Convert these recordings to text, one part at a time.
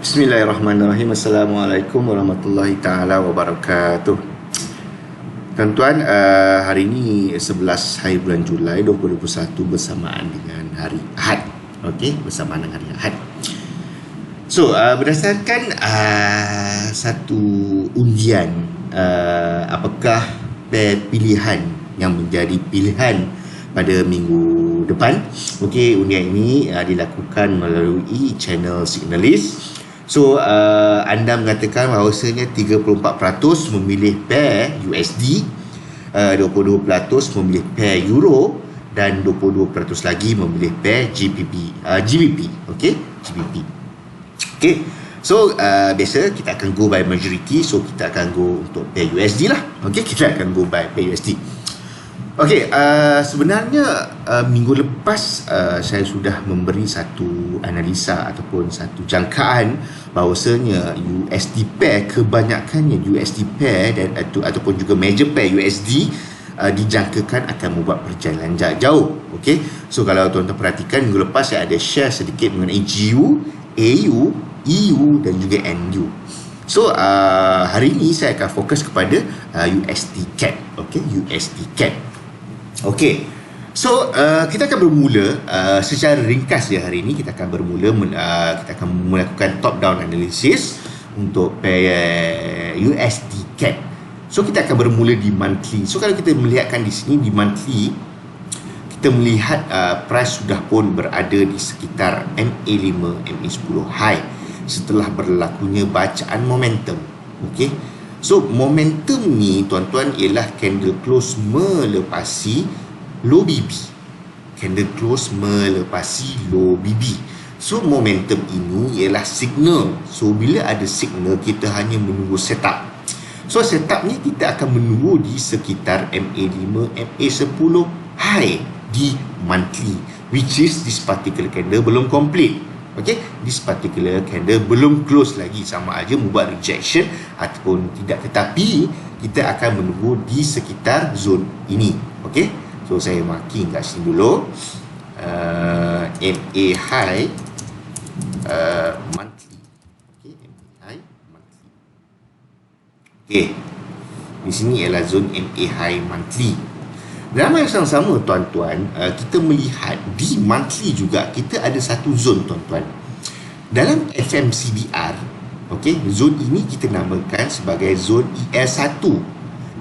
Bismillahirrahmanirrahim. Assalamualaikum warahmatullahi taala wabarakatuh. Tuan-tuan, hari ini 11 hari bulan Julai 2021 bersamaan dengan hari Ahad. Okey, bersamaan dengan hari Ahad. So, berdasarkan satu undian, apakah pair pilihan yang menjadi pilihan pada minggu depan. Okey, undian ini dilakukan melalui channel Signalis. So, anda mengatakan bahawasanya 34% memilih pair USD, 22% memilih pair Euro dan 22% lagi memilih pair GBP. Okey, GBP. Okey. So, biasa kita akan go by majority. So, kita akan go untuk pair USD lah. Okey, kita akan go by pair USD. Okey, sebenarnya minggu lepas saya sudah memberi satu analisa ataupun satu jangkaan bahawasanya USD pair, kebanyakannya USD pair dan ataupun juga major pair USD dijangkakan akan membuat perjalanan jarak jauh. Okey, so kalau tuan-tuan perhatikan minggu lepas saya ada share sedikit mengenai GU, AU, EU dan juga NU. So, hari ini saya akan fokus kepada USD CAD. Okey, USD CAD. Okey, so kita akan bermula secara ringkas ya hari ini. Kita akan bermula kita akan melakukan top down analysis untuk pair USD CAD. So kita akan bermula di monthly. So kalau kita melihatkan di sini di monthly, kita melihat price sudah pun berada di sekitar MA5, MA10 high setelah berlakunya bacaan momentum. Okey, so momentum ni tuan-tuan ialah candle close melepasi low BB. Candle close melepasi low BB. So momentum ini ialah signal. So bila ada signal, kita hanya menunggu setup. So setup ni kita akan menunggu di sekitar MA5, MA10 high di monthly, which is this particular candle belum complete. Okey, this particular candle belum close lagi, sama aja membuat rejection ataupun tidak, tetapi kita akan menunggu di sekitar zone ini. Okey, so saya marking kat sini dulu, MA high monthly. Okey, MA high monthly. Okey, di sini ialah zone MA high monthly. Dalam masa yang sama tuan-tuan, kita melihat di monthly juga kita ada satu zone tuan-tuan. Dalam FMCBR, okey, zone ini kita namakan sebagai zone ES1.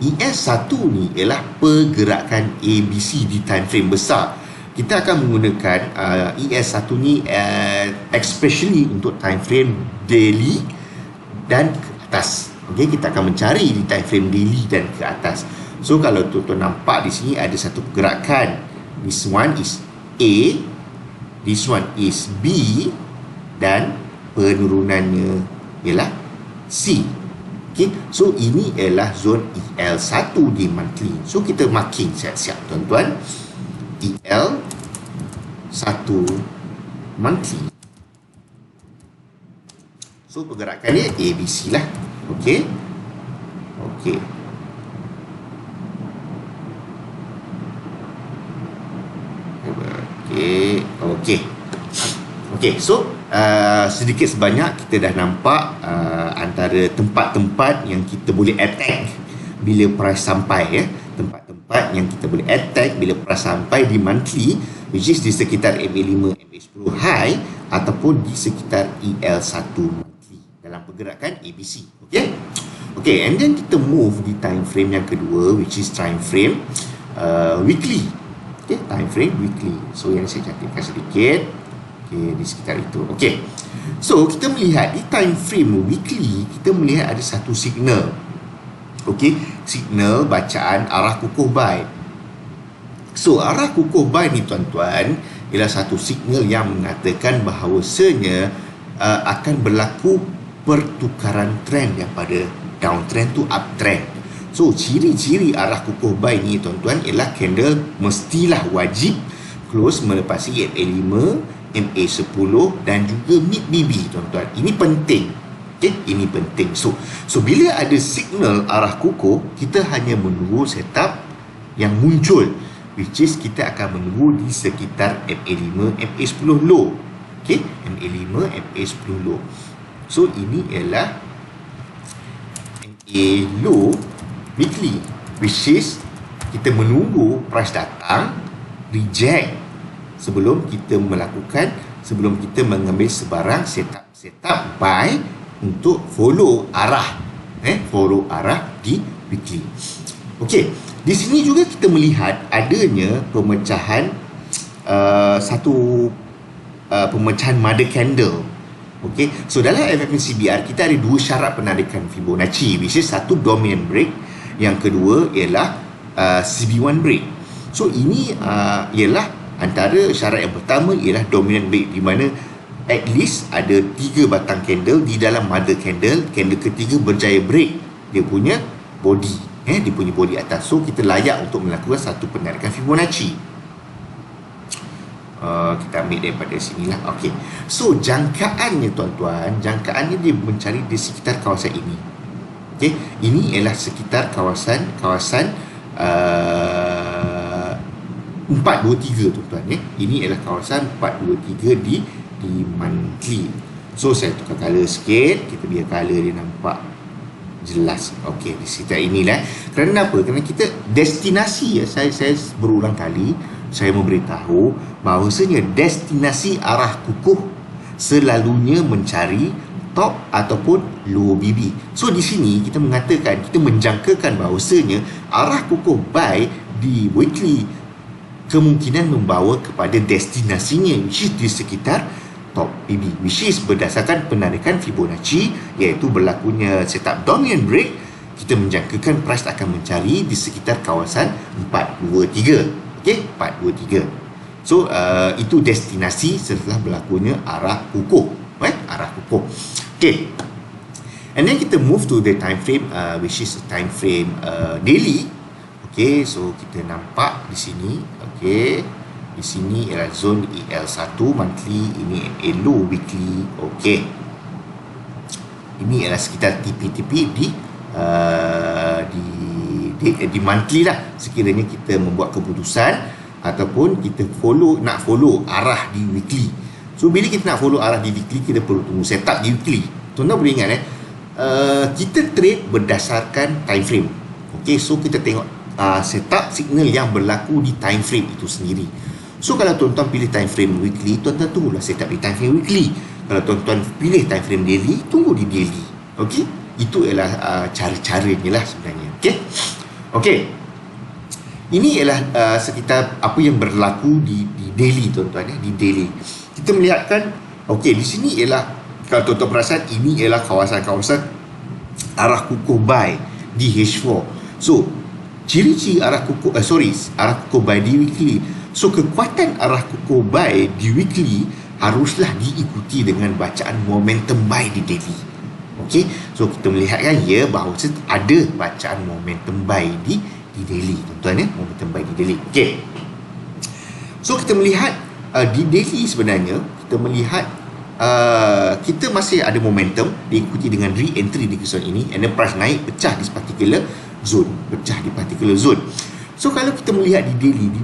ES1 ni ialah pergerakan ABC di time frame besar. Kita akan menggunakan ES1 ni especially untuk time frame daily dan ke atas. Okey, kita akan mencari di time frame daily dan ke atas. So kalau tuan-tuan nampak di sini ada satu pergerakan. This one is A, this one is B dan penurunannya ialah C. Okay, so ini ialah zone EL1 di monthly. So kita marking siap-siap tuan-tuan, EL1 monthly. So pergerakannya ABC lah. Okey. Okey. Okey, so sedikit sebanyak kita dah nampak antara tempat-tempat yang kita boleh attack bila price sampai ya. Tempat-tempat yang kita boleh attack bila price sampai di monthly, which is di sekitar MA5, MA10 high ataupun di sekitar EL1 monthly dalam pergerakan ABC. Okey. Okey, and then kita move di time frame yang kedua, which is time frame weekly. Okay, time frame weekly. So yang saya cantikkan sedikit. Okay, di sekitar itu. Okay, so kita melihat di time frame weekly, kita melihat ada satu signal. Okay, signal bacaan arah kukuh buy. So arah kukuh buy ni tuan-tuan ialah satu signal yang mengatakan bahawasanya akan berlaku pertukaran trend daripada downtrend to uptrend. So, ciri-ciri arah kukuh buy ni tuan-tuan ialah candle mestilah wajib close melepasi MA5, MA10 dan juga mid BB tuan-tuan. Ini penting. Okay? Ini penting. So bila ada signal arah kukuh, kita hanya menunggu setup yang muncul, which is kita akan menunggu di sekitar MA5, MA10 low. Okay? MA5, MA10 low. So ini ialah NA low weekly, which is kita menunggu price datang, reject sebelum kita mengambil sebarang setup buy untuk follow arah di weekly. Okey, di sini juga kita melihat adanya pemecahan pemecahan mother candle. Okey, so dalam FFNCBR kita ada dua syarat penarikan Fibonacci, which is satu dominant break, yang kedua ialah CB1 break. So ini ialah antara syarat yang pertama ialah dominant break, di mana at least ada 3 batang candle di dalam mother candle. Candle ketiga berjaya break dia punya body, dia punya body atas. So kita layak untuk melakukan satu penarikan Fibonacci. Kita ambil daripada sinilah. Okey, so jangkaannya tuan-tuan, jangkaannya dia mencari di sekitar kawasan ini. Okey, ini ialah sekitar kawasan 423 tuan-tuan. Ini ialah kawasan 423 di monthly. So saya tukar color sikit, kita biar color dia nampak jelas. Okey, di sekitar inilah. Kerana apa? Kerana kita destinasi, saya berulang kali saya memberitahu bahawasanya destinasi arah kukuh selalunya mencari top ataupun low BB. So di sini kita mengatakan, kita menjangkakan bahawasanya arah kukuh buy di weekly kemungkinan membawa kepada destinasinya, which is di sekitar top BB, which is berdasarkan penarikan Fibonacci, iaitu berlakunya setup dominant break. Kita menjangkakan price akan mencari di sekitar kawasan 423. Okey, 423. So itu destinasi setelah berlakunya arah kukuh, arah kukuh. Okey, and then kita move to the time frame, which is time frame daily. Okey, so kita nampak di sini. Okey, di sini ialah zone EL1 monthly, ini low weekly. Okey, ini ialah sekitar TP-TP di monthly lah, sekiranya kita membuat keputusan ataupun kita nak follow arah di weekly. So bila kita nak follow arah di weekly, kita perlu tunggu setup di weekly. Tuan-tuan boleh ingat kita trade berdasarkan time frame. Okey, so kita tengok setup signal yang berlaku di time frame itu sendiri. So kalau tuan-tuan pilih time frame weekly, tuan-tuan tunggulah setup di time frame weekly. Kalau tuan-tuan pilih time frame daily, tunggu di daily. Okey, itu ialah cara-caranya lah sebenarnya. Okey. Okey, ini ialah sekitar apa yang berlaku di daily tuan-tuan, di daily. Kita melihatkan, okey, di sini ialah, kalau tuan-tuan perasan, ini ialah kawasan-kawasan arah kukuh buy di H4. So ciri-ciri arah kukuh buy di weekly. So kekuatan arah kukuh buy di weekly haruslah diikuti dengan bacaan momentum buy di daily. Okey, so kita melihatkan bahawa ada bacaan momentum buy di daily tuan-tuan, momentum buy di daily. Okey, so kita melihat di daily sebenarnya kita melihat kita masih ada momentum diikuti dengan re-entry di zone ini, and then price naik pecah di particular zone. So kalau kita melihat di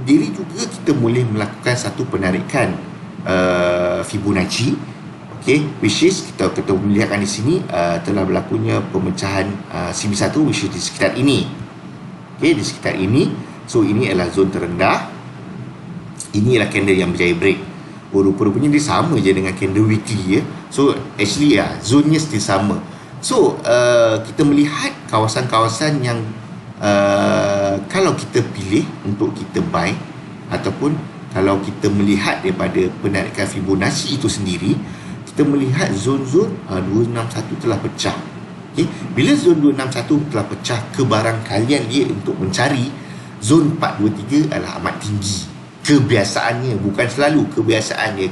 daily juga kita boleh melakukan satu penarikan Fibonacci. Okay, which is kita melihatkan di sini telah berlakunya pemecahan CB1, which is di sekitar ini. Okay, di sekitar ini. So ini adalah zon terendah. Ini adalah candle yang berjaya break. Rupa-rupanya dia sama je dengan candle weekly. So actually zonnya still sama. So kita melihat kawasan-kawasan yang kalau kita pilih untuk kita buy, ataupun kalau kita melihat daripada penarikan Fibonacci itu sendiri, kita melihat zon-zon 261 telah pecah. Okay? Bila zon 261 telah pecah, kebarangkalian dia untuk mencari zon 423 adalah amat tinggi. Kebiasaannya, bukan selalu kebiasaannya,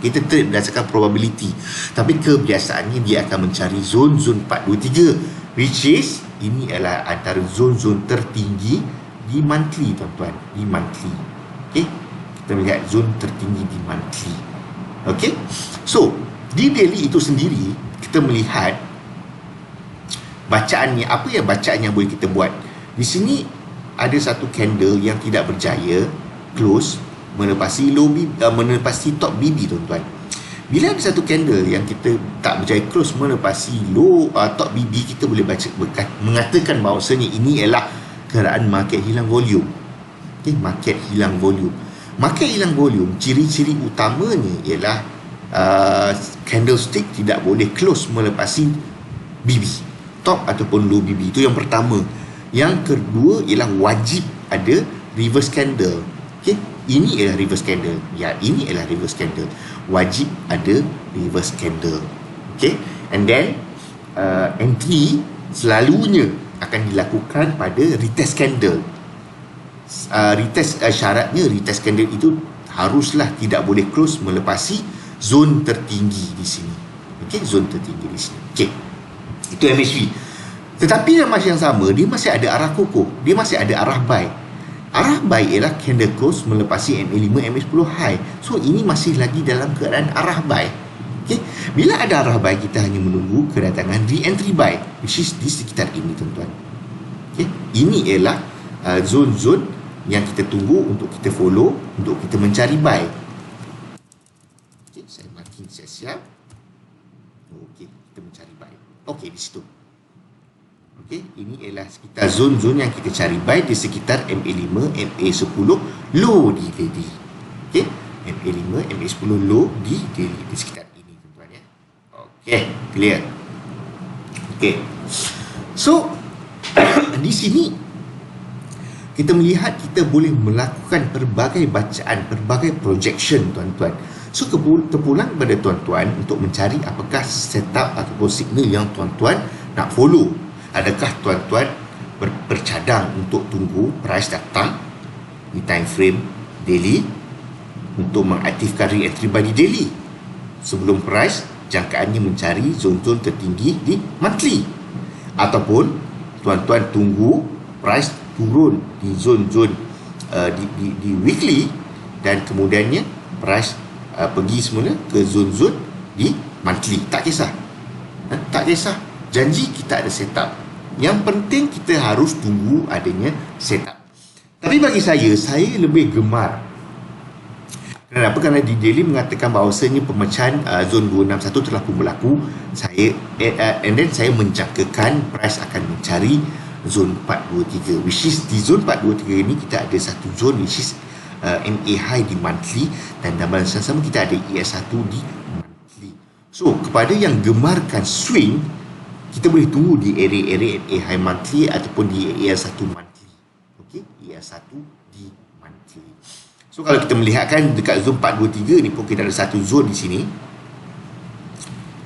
kita trade berdasarkan probability, tapi kebiasaannya dia akan mencari zon-zon 423, which is ini adalah antara zon-zon tertinggi di monthly tuan-tuan, di monthly. Okay? Kita melihat zon tertinggi di monthly. Okay? So di daily itu sendiri kita melihat bacaannya, apa yang bacaan yang boleh kita buat. Di sini ada satu candle yang tidak berjaya close menepasi top BB tuan-tuan. Bila ada satu candle yang kita tak berjaya close melepasi low top BB, kita boleh baca mengatakan bahawasanya ini ialah kerana market hilang volume. Okay, market hilang volume. Market hilang volume, ciri-ciri utamanya ialah candlestick tidak boleh close melepasi BB, top ataupun low BB. Itu yang pertama. Yang kedua ialah wajib ada reverse candle. Okay, ini ialah reverse candle. Ya, ini ialah reverse candle. Wajib ada reverse candle. Okay, and then entry selalunya akan dilakukan pada retest candle. Syaratnya retest candle itu haruslah tidak boleh close melepasi zon tertinggi di sini. Okay, zon tertinggi di sini. Okay, itu MACD. Tetapi dalam masa yang sama, dia masih ada arah kokoh, dia masih ada arah buy. Arah buy ialah candle close melepasi MA5, MA10 high. So ini masih lagi dalam keadaan arah buy. Okay, bila ada arah buy, kita hanya menunggu kedatangan re-entry buy, which is di sekitar ini, tuan-tuan. Okay, ini ialah zon-zon yang kita tunggu untuk kita follow, untuk kita mencari buy. Okay, saya marking siap-siap. Okay, kita mencari buy. Okay, di situ. Okay, ini ialah sekitar zon-zon yang kita cari buy di sekitar MA5, MA10 low di daily. Okay, MA5, MA10 low di daily, di sekitar ini, tuan-tuan ya. Okay, clear. Okay, so di sini kita melihat kita boleh melakukan pelbagai bacaan, pelbagai projection, tuan-tuan. So terpulang kepada tuan-tuan untuk mencari apakah setup ataupun signal yang tuan-tuan nak follow. Adakah tuan-tuan bercadang untuk tunggu price datang di time frame daily untuk mengaktifkan re-entry buy di daily sebelum price jangkaannya mencari zon-zon tertinggi di monthly, ataupun tuan-tuan tunggu price turun di zon-zon di weekly dan kemudiannya price pergi semula ke zon-zon di monthly. Tak kisah, tak kisah, janji kita ada setup. Yang penting kita harus tunggu adanya setup. Tapi bagi saya lebih gemar. Kenapa? Kerana di daily mengatakan bahawasanya pemecahan zon 261 telah pun berlaku. And then saya menjangkakan price akan mencari zon 423, which is di zon 423 ini kita ada satu zon which is MA high di monthly, dan dalam masa sama kita ada ES1 di monthly. So kepada yang gemarkan swing, kita boleh tunggu di area-area MA high monthly ataupun di ES1 monthly. Okey, ES1 di monthly. So kalau kita melihatkan dekat zon 423 ni pun kita ada satu zon di sini.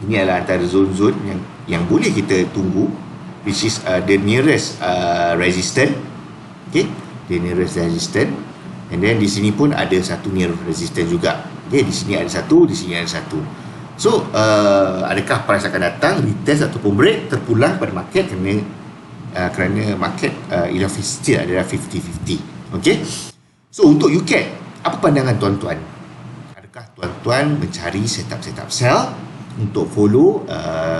Ini adalah antara zon-zon yang boleh kita tunggu, which is the nearest resistance. Okay, the nearest resistance. And then di sini pun ada satu near resistance juga. Okay, di sini ada satu, di sini ada satu. So adakah price akan datang retest ataupun break? Terpulang pada market kerana market ialah still adalah 50-50. Okay, so untuk UCAT, apa pandangan tuan-tuan? Adakah tuan-tuan mencari setup sell untuk follow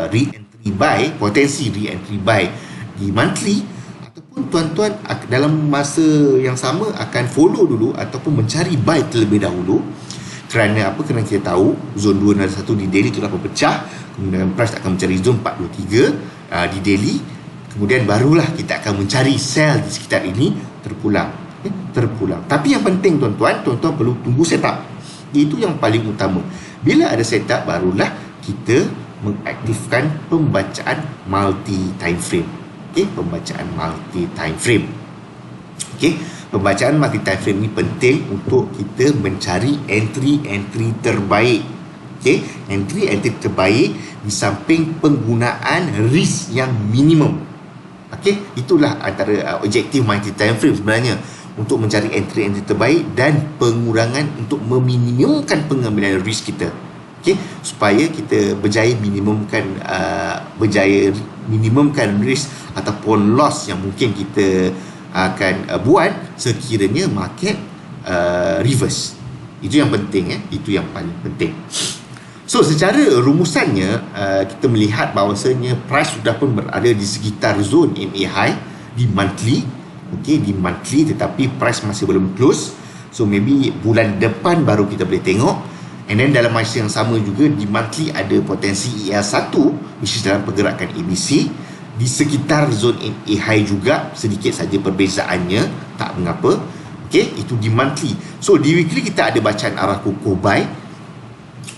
re-entry buy, potensi re-entry buy di monthly, ataupun tuan-tuan dalam masa yang sama akan follow dulu ataupun mencari buy terlebih dahulu? Kerana apa? Kerana kita tahu zon 261 di daily telah berpecah, kemudian price akan mencari zon 423 di daily, kemudian barulah kita akan mencari sell di sekitar ini terpulang. Terpulang. Tapi yang penting tuan-tuan perlu tunggu setup. Itu yang paling utama. Bila ada setup, barulah kita mengaktifkan pembacaan multi time frame. Okey, pembacaan multi time frame. Okey, pembacaan multi time frame ni penting untuk kita mencari entry terbaik. Okey, entry terbaik di samping penggunaan risk yang minimum. Okey, itulah antara objektif multi time frame sebenarnya, untuk mencari entry terbaik dan pengurangan untuk meminimumkan pengambilan risk kita. Okay, supaya kita berjaya minimumkan risk ataupun loss yang mungkin kita akan buat sekiranya market reverse. Itu yang penting, itu yang paling penting. So secara rumusannya kita melihat bahawasanya price sudah pun berada di sekitar zon MA high di monthly. Okey, di monthly, tetapi price masih belum close. So maybe bulan depan baru kita boleh tengok And then dalam masa yang sama juga di monthly ada potensi EL1 which is dalam pergerakan ABC di sekitar zone MA high juga, sedikit saja perbezaannya, tak mengapa. Okay, itu di monthly. So di weekly kita ada bacaan arah kukuh buy.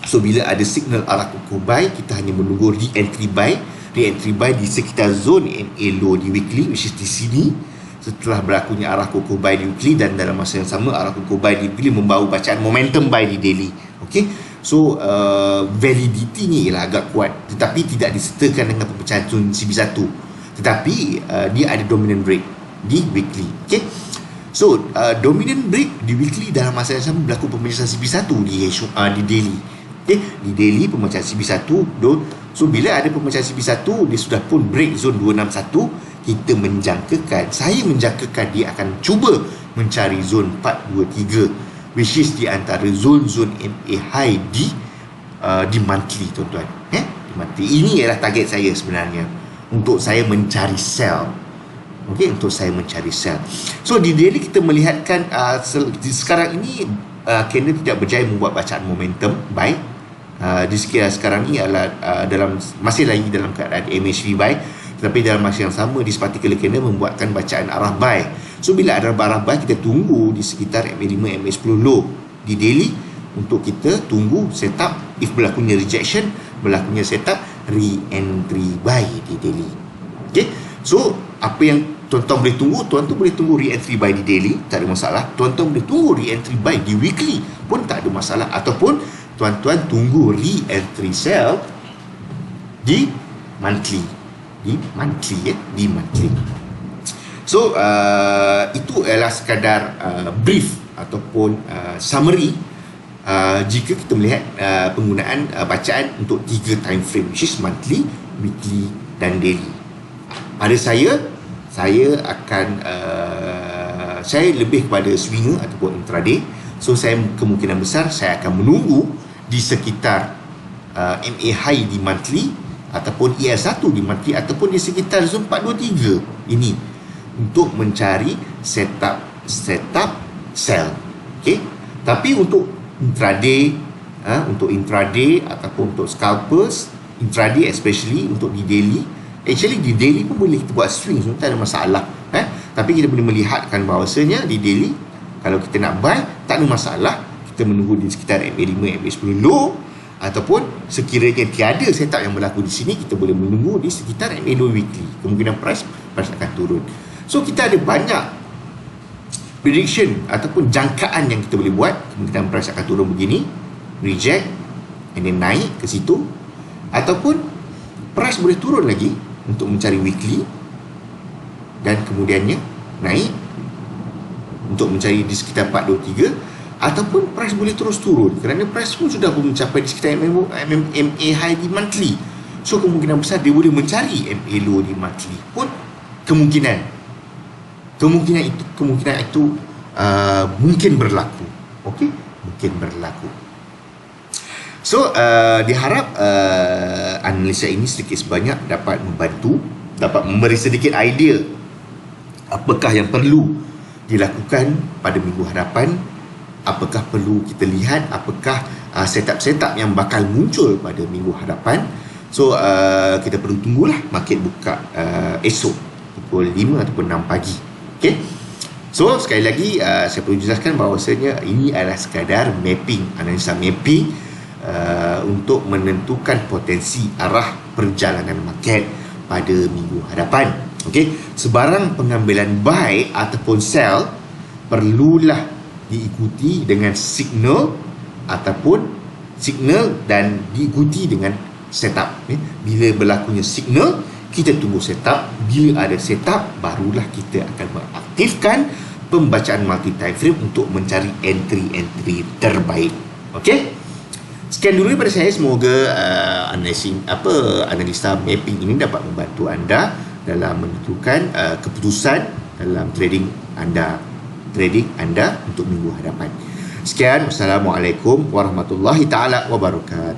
So bila ada signal arah kukuh buy, kita hanya menunggu re-entry buy di sekitar zone MA low di weekly which is di sini. Setelah berlakunya arah kukuh buy di weekly, dan dalam masa yang sama arah kukuh buy di weekly membawa bacaan momentum buy di daily. Okay, so validity ni ialah agak kuat, tetapi tidak disertakan dengan pemecahan zone CB1, tetapi dia ada dominant break di weekly. Okay, so dominant break di weekly dalam masa yang sama berlaku pemecahan CB1 di daily. Okay, di daily pemecahan CB1. So bila ada pemecahan CB1, dia sudah pun break zone 261, kita saya menjangkakan dia akan cuba mencari zone 423 which is di antara zone-zone MA high di monthly, tuan-tuan. Di monthly ini ialah target saya sebenarnya untuk saya mencari sell. Okey, untuk saya mencari sell. So di daily kita melihatkan sekarang ini candle tidak berjaya membuat bacaan momentum buy. Di sekarang ini adalah masih lagi dalam keadaan MACD buy, tetapi dalam masa yang sama this particular candle membuatkan bacaan arah buy. So bila ada arah buy, kita tunggu di sekitar MA5, MA10 low di daily untuk kita tunggu setup. If berlakunya rejection, berlakunya setup re-entry buy di daily. Okay, so apa yang tuan-tuan boleh tunggu? Tuan-tuan boleh tunggu re-entry buy di daily, tak ada masalah. Tuan-tuan boleh tunggu re-entry buy di weekly pun tak ada masalah. Ataupun tuan-tuan tunggu re-entry sell di monthly. Di monthly. So itu adalah sekadar brief ataupun summary jika kita melihat penggunaan bacaan untuk 3 time frame which is monthly, weekly dan daily. Pada saya akan saya lebih kepada swinger ataupun intraday. So saya kemungkinan besar saya akan menunggu di sekitar MA high di monthly ataupun EL1 di monthly ataupun di sekitar zone 423 ini untuk mencari setup sell. Okay, tapi untuk intraday ataupun untuk scalpers, intraday especially untuk di daily, actually di daily pun boleh kita buat swing, so tak ada masalah. Tapi kita boleh melihatkan bahawasanya di daily kalau kita nak buy tak ada masalah, kita menunggu di sekitar MA5, MA10 low, ataupun sekiranya tiada setup yang berlaku di sini, kita boleh menunggu di sekitar MA2 weekly. Kemungkinan price akan turun. So kita ada banyak prediction ataupun jangkaan yang kita boleh buat. Kemungkinan price akan turun begini, reject and then naik ke situ, ataupun price boleh turun lagi untuk mencari weekly dan kemudiannya naik untuk mencari di sekitar 423, ataupun price boleh terus turun kerana price pun sudah mencapai di sekitar MA high di monthly. So kemungkinan besar dia boleh mencari MA low di monthly pun kemungkinan itu mungkin berlaku. Okey, mungkin berlaku. So diharap analisa ini sedikit sebanyak dapat membantu, dapat memberi sedikit idea apakah yang perlu dilakukan pada minggu hadapan, apakah perlu kita lihat, apakah setup-setup yang bakal muncul pada minggu hadapan. So kita perlu tunggulah market buka esok pukul 5 ataupun 6 pagi. Okay, so sekali lagi saya perlu jelaskan bahawasanya ini adalah sekadar mapping, analisa mapping untuk menentukan potensi arah perjalanan market pada minggu hadapan. Okay, sebarang pengambilan buy ataupun sell perlulah diikuti dengan signal dan diikuti dengan setup. Bila berlakunya signal, kita tunggu setup. Bila ada setup, barulah kita akan mengaktifkan pembacaan multi time frame untuk mencari entry terbaik. Okey, sekian dulu daripada saya. Semoga analisa mapping ini dapat membantu anda dalam menentukan keputusan dalam trading anda untuk minggu hadapan. Sekian, wassalamualaikum warahmatullahi taala wabarakatuh.